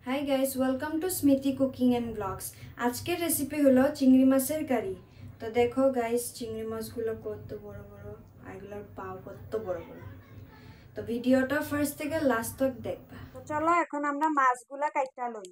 Hi guys, welcome to স্মৃতি cooking and blogs. আজকের recipe হলো চিংড়ি মাছের কারি। তো দেখো গাইস, চিংড়ি মাছগুলো কত বড় বড়, আর এগুলোর পাও কত বড় বড়। তো ভিডিওটা ফার্স্ট থেকে লাস্ট তক দেখবা। তো চলো এখন আমরা মাছগুলা কাইটা লই।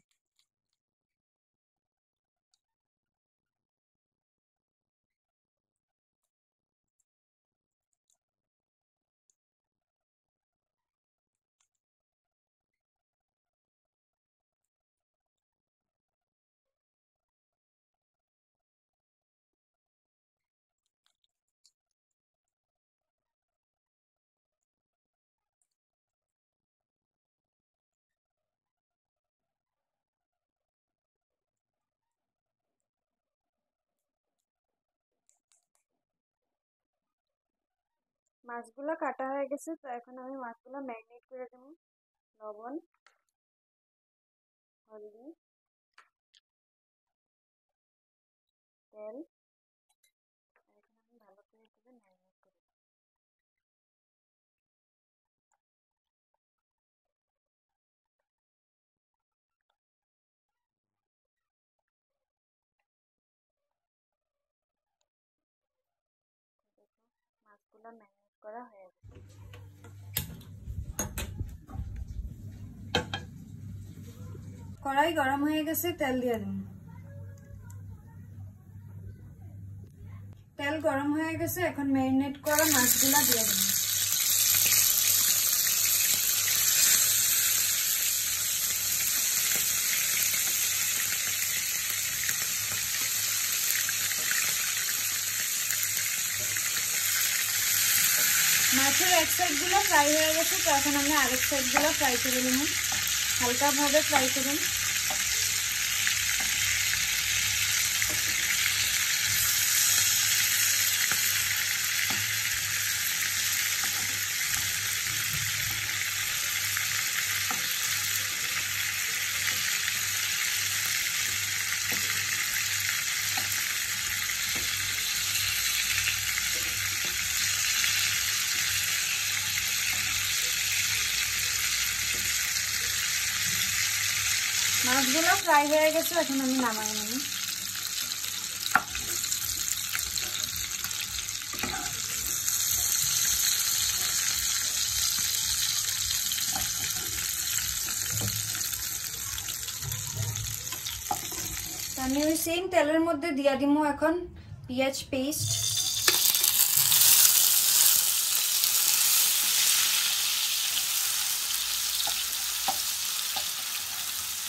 মাছগুলো কাটা হয়ে গেছে, তো এখন আমি মাছগুলো ম্যারিনেট করে দেব। লবণ, হলদি, তেল। এখন আমি ভালো করে এটাকে ম্যারিনেট করে দেব। দেখো মাছগুলো ম্যারিনেট করা হয়ে গেছে। কড়াই গরম হয়ে গেছে, তেল দিয়ে দিন। তেল গরম হয়ে গেছে, এখন ম্যারিনেট করা মাছগুলা দিয়ে দিন। মাছের এক সাইডগুলো ফ্রাই হয়ে গেছে, তো এখন আমি আরেক সাইডগুলো ফ্রাই করে নেব। হালকাভাবে ফ্রাই করুন। মাছগুলো ফ্রাই হয়ে গেছে, এখন আমি নামাই নেব। আমি ওই সেম তেলের মধ্যে দিয়া দিব এখন পেঁয়াজ পেস্ট,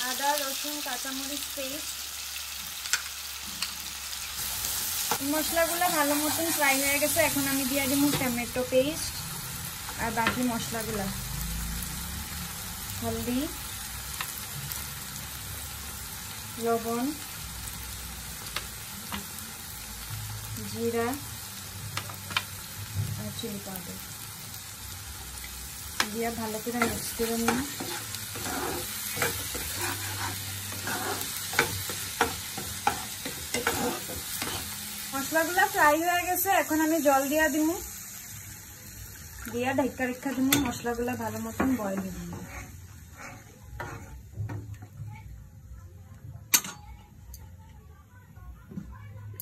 আদা রসুন কাঁচামরিচ পেস্ট। মশলাগুলো ভালো মতন ফ্রাই হয়ে গেছে, এখন আমি দিয়ে দিব টমেটো পেস্ট আর বাকি মশলাগুলো। হলদি, লবণ, জিরা আর চিলি পাউডার দিয়ে ভালো করে মিক্স করে নিন। মশলাগুলো ফ্রাই হয়ে গেছে, এখন আমি জল দিয়া দিব, দিয়া ঢাকা রেখা দিব। মশলাগুলো ভালো মতন বয়েল দিব।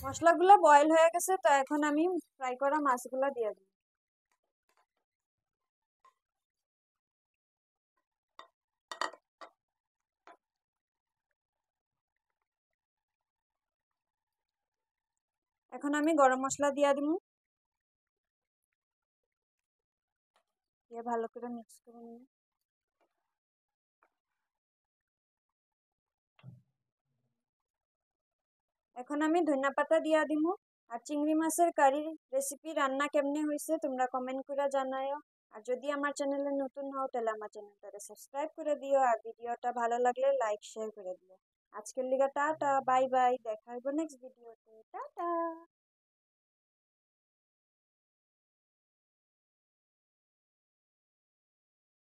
মশলাগুলো বয়েল হয়ে গেছে, তো এখন আমি ফ্রাই করা মাছগুলো দিয়ে দিব। এখন আমি গরম মশলা দিয়ে দিব, দিয়ে ভালো করে মিক্স করে নিন। এখন আমি ধনিয়া পাতা দিয়া দিব। আর চিংড়ি মাছের কারির রেসিপি রান্না কেমনে হয়েছে তোমরা কমেন্ট করে জানাও। আর যদি আমার চ্যানেলে নতুন হও তাহলে আমার চ্যানেলটাকে সাবস্ক্রাইব করে দিও, আর ভিডিওটা ভালো লাগলে লাইক শেয়ার করে দিও। আজকের লিগা টাটা, বাই বাই, দেখা হইব নেক্সট ভিডিওতে। টাটা।